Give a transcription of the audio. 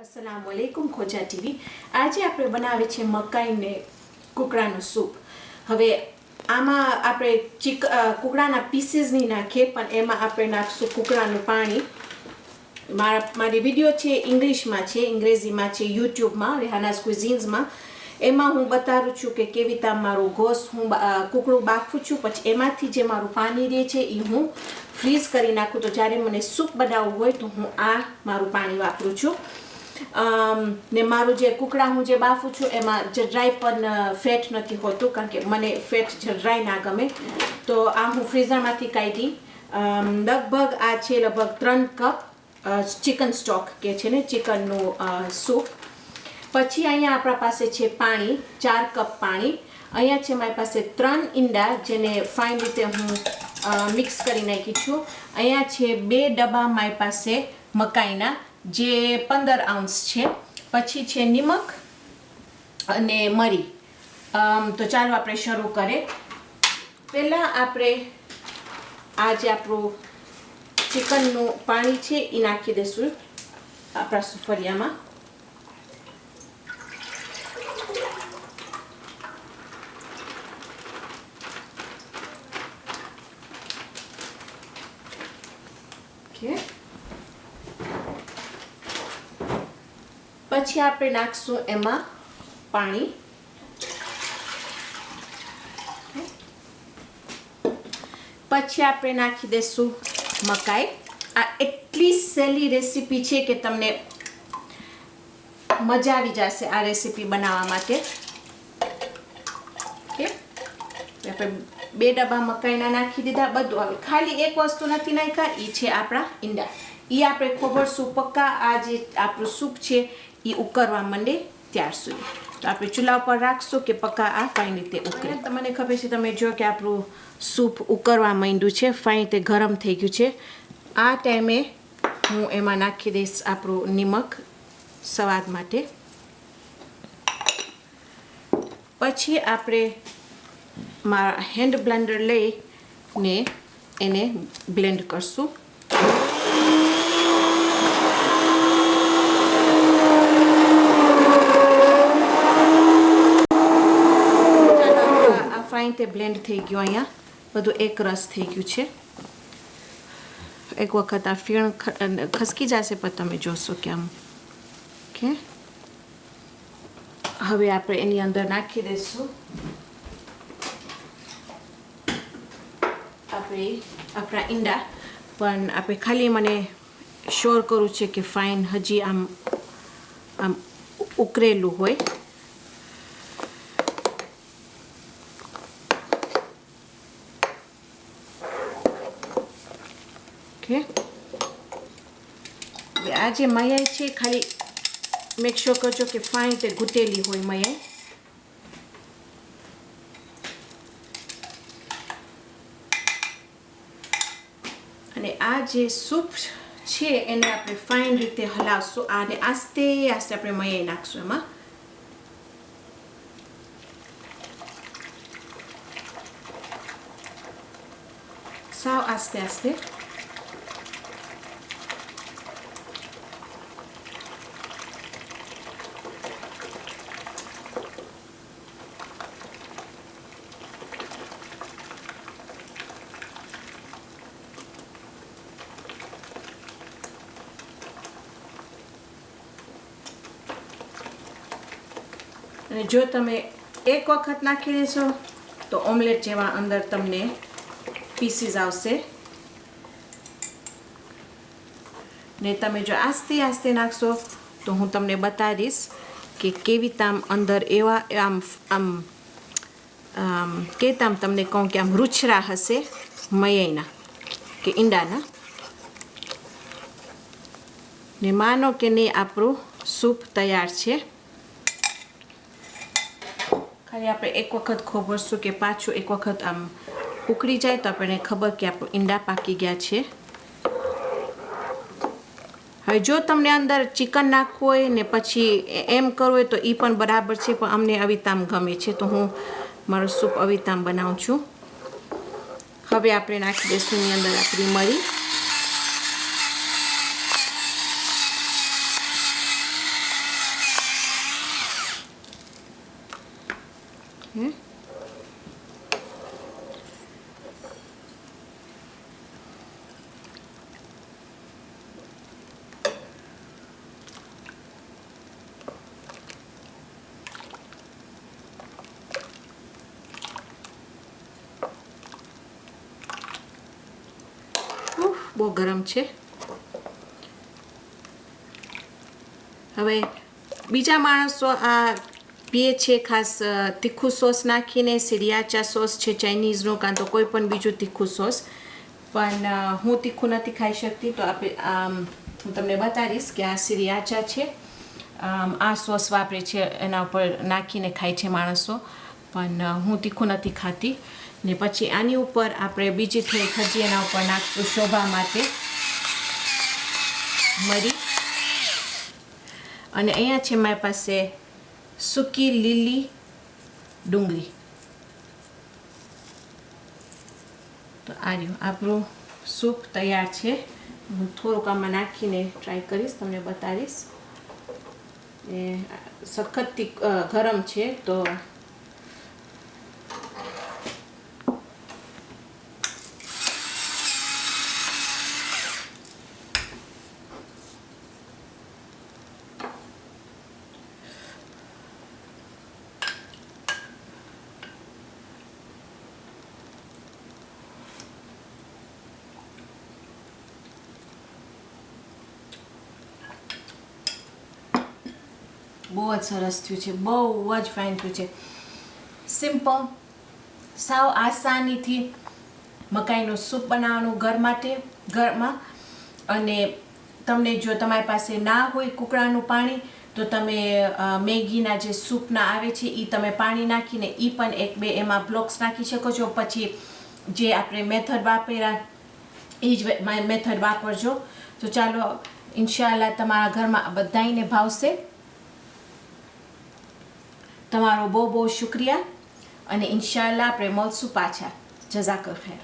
अस्सलाम वालेकुम खोजा टीवी। आज આપણે બનાવે છે મકાઈને કુકડાનું સૂપ। હવે આમાં આપણે કુકડાના પીસીસ નહીં નાખીએ, પણ એમાં આપણે નાખશું કુકડાનું પાણી। મારી વિડીયો છે ઇંગ્લિશમાં છે, અંગ્રેજીમાં છે, યુટ્યુબમાં રેહાનાઝ ક્વિઝિન્સમાં। એમાં હું બતાવું છું કે કેવી રીતે મારું ગોશ હું કુકડું બાફું છું, પછી એમાંથી જે મારું પાણી રહે છે એ હું ફ્રીઝ કરી નાખું। તો જ્યારે મને સૂપ બનાવવું હોય તો હું આ મારું પાણી વાપરું છું। ને મારું જે કુકડા હું જે બાફું છું એમાં જરાય પણ ફેટ નથી હોતું, કારણ કે મને ફેટ જરાય ના ગમે। તો આ હું ફ્રીઝરમાંથી કાઢી લગભગ આ છે લગભગ 3 કપ ચિકન સ્ટોક કે છે ને ચિકનનું સૂપ। પછી અહીંયા આપણા પાસે છે પાણી 4 કપ પાણી। અહીંયા છે મારી પાસે 3 ઈંડા જેને ફાઇન રીતે હું મિક્સ કરી નાખી છું। અહીંયા છે 2 ડબ્બા મારી પાસે મકાઈના જે 15 આઉન્સ છે। પછી છે નિમક અને મરી। તો ચાલો આપણે શરૂ કરીએ। પહેલાં આપણે આ જે આપણું ચિકનનું પાણી છે એ નાખી દઈશું આપણા સુફરિયામાં। પછી આપણે નાખશું એમાં પાણી। પછી આપણે નાખી દઈશું મકાઈ। આ એટલી સહેલી રેસીપી છે કે તમને મજા આવી જશે આ રેસીપી બનાવવા માટે। ઓકે, આપણે 2 ડબ્બા મકાઈના નાખી દીધા બધું। હવે ખાલી એક વસ્તુ નથી નાખ્યા, એ છે આપણા ઈંડા। એ આપણે ખોબરશું પક્કા આ જે આપણું સૂપ છે એ ઉકળવા માંડે ત્યાર સુધી। તો આપણે ચૂલા ઉપર રાખશું કે પક્કા આ ફાઇન રીતે ઉકળે। તમને ખબર છે, તમે જો કે આપણું સૂપ ઉકળવા માંડ્યું છે, ફાઇન રીતે ગરમ થઈ ગયું છે। આ ટાઈમે હું એમાં નાખી દઈશ આપણું નિમક સ્વાદ માટે। પછી આપણે મારા હેન્ડ બ્લેન્ડર લઈને એને બ્લેન્ડ કરશું। તે બ્લેન્ડ થઈ ગયું। અહીંયા બધું એક રસ થઈ ગયું છે। એક વખત આ ફીણ ખસકી જશે પણ તમે જોશો કે આમ ઓકે। હવે આપણે એની અંદર નાખી દઈશું આપણા ઈંડા। પણ આપણે ખાલી મને શ્યોર કરવું છે કે ફાઇન હજી આમ ઉકળેલું હોય। આ જે મયાઈ છે ખાલી મેક શ્યોર કરજો કે ફાઇન રીતે ઘૂટેલી હોય મયાઈ। અને આ જે સૂપ છે એને આપણે ફાઇન રીતે હલાવશું। આને આસ્તે આસ્તે આપણે મયાઈ નાખશું એમાં। સાવ આસ્તે આસ્તે। અને જો તમે એક વખત નાખી દેશો તો ઓમલેટ જેવા અંદર તમને પીસીસ આવશે। ને તમે જો આસ્તે આસ્તે નાખશો તો હું તમને બતાવીશ કે કેવી તામ અંદર એવા કે તામ તમને કહું કે આમ રૂછરા હશે મયાઈના કે ઈંડાના। ને માનો કે નહીં આપણું સૂપ તૈયાર છે। ખાલી આપણે એક વખત ખોબરશું કે પાછું એક વખત આમ ઉકળી જાય તો આપણને ખબર કે આપણું ઈંડા પાકી ગયા છે। હવે જો તમને અંદર ચિકન નાખવું હોય ને પછી એમ કરવું હોય તો એ પણ બરાબર છે, પણ અમને અવિતામ ગમે છે તો હું મારું સૂપ અવિતામ બનાવું છું। હવે આપણે નાખી દઈશું એની અંદર આપણી મરી। છે. બહુ ગરમ છે. હવે બીજા માણસો આ પીએ છે ખાસ તીખું સોસ નાખીને, સિરિયાચા સોસ છે ચાઇનીઝનો, કાં તો કોઈ પણ બીજું તીખું સોસ. પણ હું તીખું નથી ખાઈ શકતી, તો હું તમને બતાવીશ કે આ સિરિયાચા છે. આ સોસ વાપરે છે, એના ઉપર નાખીને ખાય છે માણસો, પણ હું તીખું નથી ખાતી. ને પછી આની ઉપર આપણે બીજી થોડી ખજી એના ઉપર નાખશું શોભા માટે, મરી. અને અહીંયા છે મારી પાસે સૂકી લીલી ડુંગળી. તો આ રહ્યું આપણું સૂપ તૈયાર છે. હું થોડુંક આમાં નાખીને ટ્રાય કરીશ, તમને બતાવીશ. એ સખત ગરમ છે તો બહુ જ સરસ થયું છે, બહુ જ ફાઇન થયું છે. સિમ્પલ, સાવ આસાનીથી મકાઈનું સૂપ બનાવવાનું ઘરમાં. અને તમને જો તમારી પાસે ના હોય કુકડાનું પાણી, તો તમે મેગીના જે સૂપના આવે છે એ તમે પાણી નાખીને એ પણ 1-2 એમાં બ્લોક્સ નાખી શકો છો. પછી જે આપણે મેથડ વાપર્યા એ જ મેથડ વાપરજો. તો ચાલો, ઇન્શાલ્લાહ તમારા ઘરમાં બધાને ભાવશે. તમારો બહુ બહુ શુક્રિયા, અને ઇન્શાલ્લાહ આપણે મળશું પાછા. જઝાકલ ખૈર.